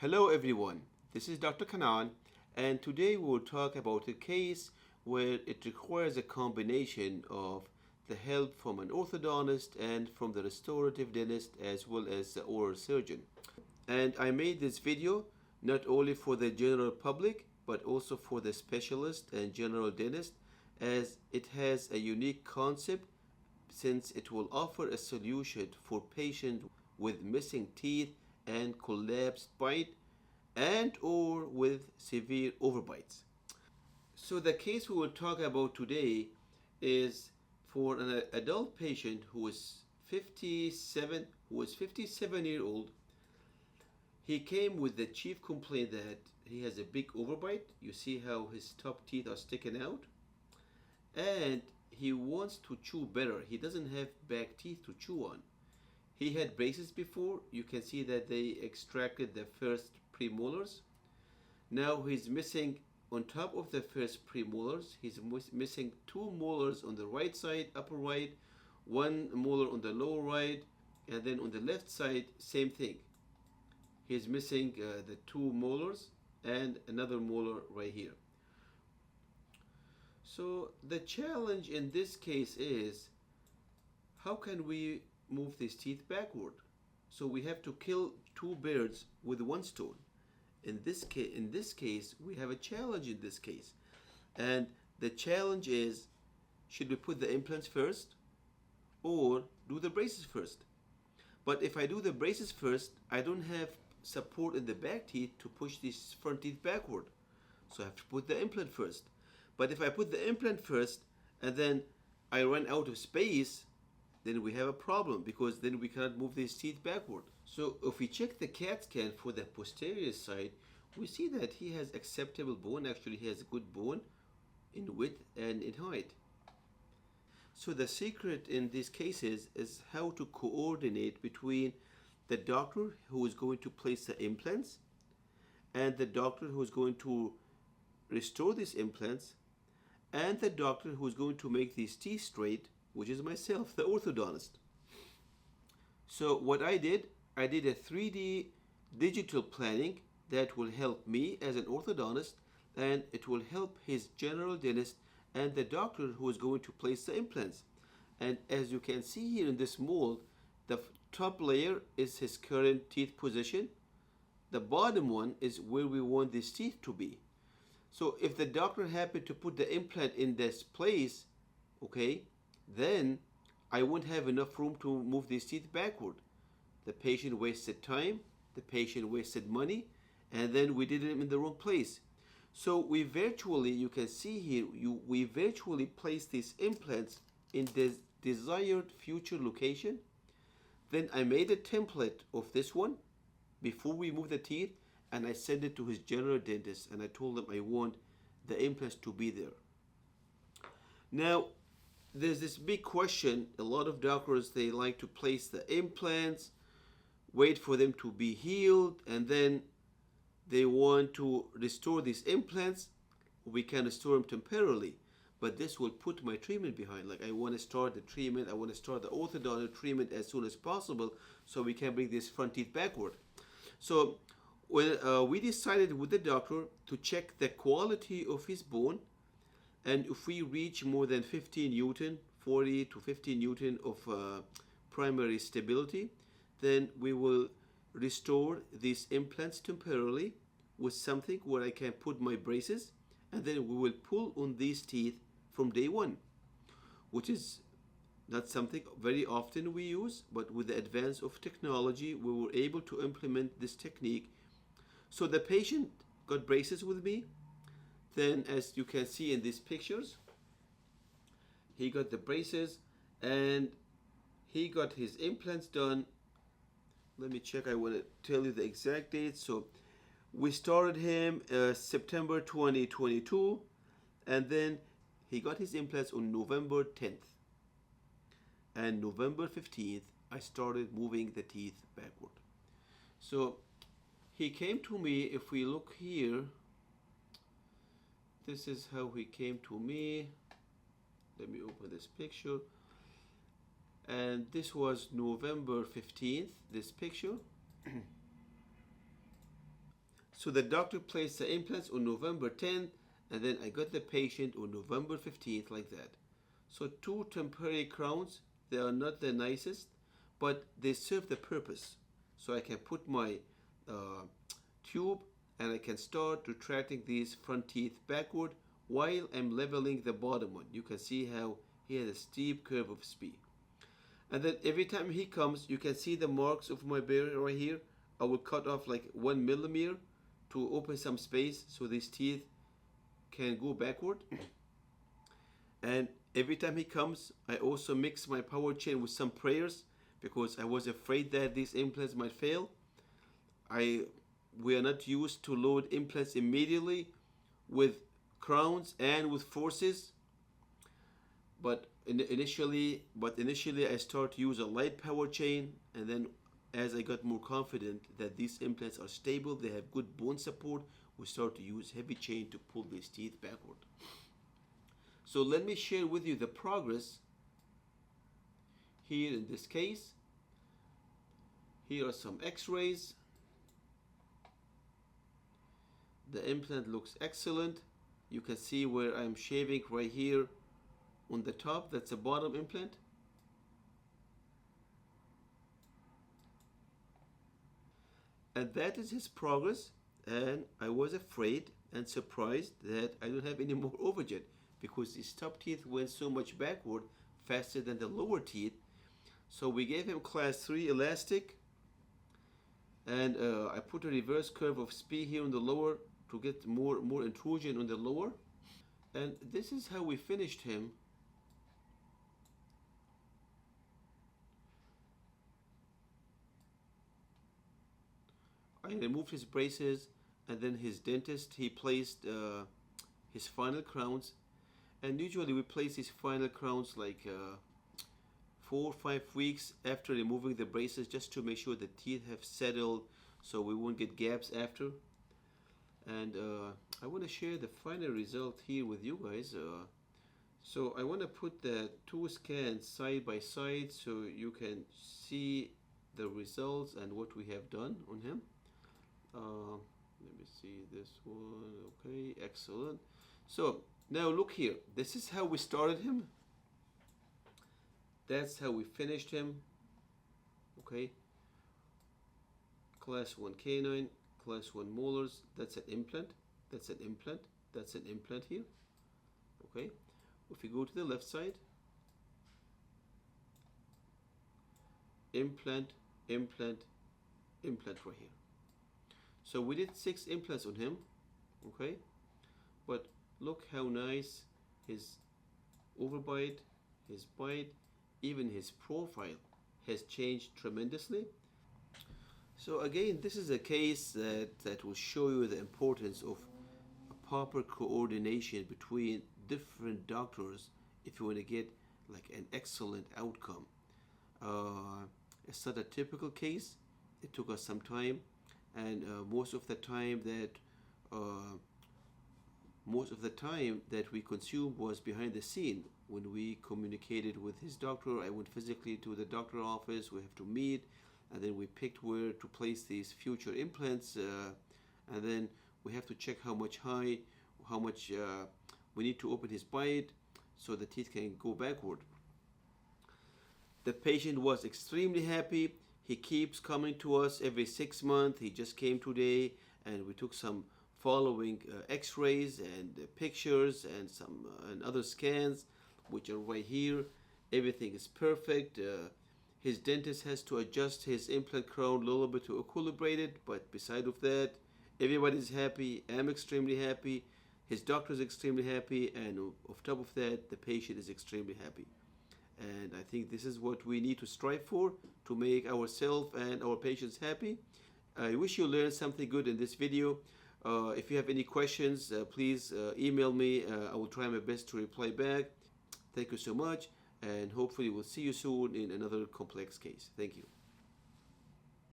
Hello everyone, this is Dr. Kanaan, and today we will talk about a case where it requires a combination of the help from an orthodontist and from the restorative dentist as well as the oral surgeon. And I made this video not only for the general public but also for the specialist and general dentist, as it has a unique concept since it will offer a solution for patients with missing teeth and collapsed bite and or with severe overbites. So the case we will talk about today is for an adult patient who is 57 years old. He came with the chief complaint that he has a big overbite. You see how his top teeth are sticking out, and he wants to chew better. He doesn't have back teeth to chew on. He had braces before. You can see that they extracted the first premolars. Now he's missing, on top of the first premolars, he's missing two molars on the right side, upper right, one molar on the lower right, and then on the left side, same thing. He's missing the two molars and another molar right here. So the challenge in this case is, how can we move these teeth backward? So we have to kill two birds with one stone. In this case, we have a challenge in this case. And the challenge is, should we put the implants first or do the braces first? But if I do the braces first, I don't have support in the back teeth to push these front teeth backward. So I have to put the implant first. But if I put the implant first and then I run out of space, then we have a problem, because then we cannot move these teeth backward. So if we check the CAT scan for the posterior side, we see that he has acceptable bone. Actually, he has a good bone in width and in height. So the secret in these cases is how to coordinate between the doctor who is going to place the implants and the doctor who is going to restore these implants and the doctor who is going to make these teeth straight, which is myself, the orthodontist. So what I did a 3D digital planning that will help me as an orthodontist, and it will help his general dentist and the doctor who is going to place the implants. And as you can see here in this mold, the top layer is his current teeth position. The bottom one is where we want these teeth to be. So if the doctor happened to put the implant in this place, okay, then I won't have enough room to move these teeth backward. The patient wasted time, the patient wasted money, and then we did it in the wrong place. So we virtually, you can see here, we virtually place these implants in this desired future location. Then I made a template of this one before we move the teeth, and I sent it to his general dentist, and I told him I want the implants to be there. Now, there's this big question. A lot of doctors, they like to place the implants, wait for them to be healed, and then they want to restore these implants. We can restore them temporarily, but this will put my treatment behind. Like, I want to start the treatment, I want to start the orthodontic treatment as soon as possible so we can bring this front teeth backward. So when we decided with the doctor to check the quality of his bone, and if we reach more than 50 Newton, 40 to 50 Newton of primary stability, then we will restore these implants temporarily with something where I can put my braces, and then we will pull on these teeth from day one, which is not something very often we use, but with the advance of technology, we were able to implement this technique. So the patient got braces with me. Then, as you can see in these pictures, he got the braces and he got his implants done. Let me check, I want to tell you the exact date. So we started him September 2022, and then he got his implants on November 10th. And November 15th, I started moving the teeth backward. So he came to me. If we look here, this is how he came to me. Let me open this picture. And this was November 15th, this picture. So the doctor placed the implants on November 10th, and then I got the patient on November 15th, like that. So two temporary crowns, they are not the nicest, but they serve the purpose. So I can put my tube and I can start retracting these front teeth backward while I'm leveling the bottom one. You can see how he has a steep curve of spee. And then every time he comes, you can see the marks of my barrier right here. I will cut off like 1 millimeter to open some space so these teeth can go backward. And every time he comes, I also mix my power chain with some prayers because I was afraid that these implants might fail. We are not used to load implants immediately with crowns and with forces. But initially I start to use a light power chain, and then as I got more confident that these implants are stable, they have good bone support, we start to use heavy chain to pull these teeth backward. So let me share with you the progress here in this case. Here are some x-rays. The implant looks excellent. You can see where I'm shaving right here on the top. That's a bottom implant. And that is his progress. And I was afraid and surprised that I don't have any more overjet because his top teeth went so much backward faster than the lower teeth. So we gave him class 3 elastic, and I put a reverse curve of spee here on the lower to get more intrusion on the lower. And this is how we finished him. I removed his braces, and then his dentist, he placed his final crowns. And usually we place these final crowns like 4 or 5 weeks after removing the braces, just to make sure the teeth have settled so we won't get gaps after. And I want to share the final result here with you guys. So I want to put the two scans side by side so you can see the results and what we have done on him. Let me see this one. Okay, excellent. So now look here. This is how we started him. That's how we finished him. Okay. Class 1 canine, class 1 molars. That's an implant. That's an implant. That's an implant here. Okay. If you go to the left side, implant, implant, implant right here. So we did 6 implants on him. Okay. But look how nice his overbite, his bite, even his profile has changed tremendously. So again, this is a case that will show you the importance of a proper coordination between different doctors if you want to get like an excellent outcome. It's not a typical case. It took us some time, and most of the time that we consumed was behind the scene. When we communicated with his doctor, I went physically to the doctor office. We have to meet, and then we picked where to place these future implants, and then we have to check how much we need to open his bite so the teeth can go backward. The patient was extremely happy. He keeps coming to us every 6 months. He just came today, and we took some following x-rays and pictures and some and other scans, which are right here. Everything is perfect. His dentist has to adjust his implant crown a little bit to equilibrate it, but beside of that, everybody's happy. I'm extremely happy. His doctor is extremely happy, and on top of that, the patient is extremely happy. And I think this is what we need to strive for, to make ourselves and our patients happy. I wish you learned something good in this video. If you have any questions, please email me. I will try my best to reply back. Thank you so much, and hopefully we'll see you soon in another complex case. Thank you.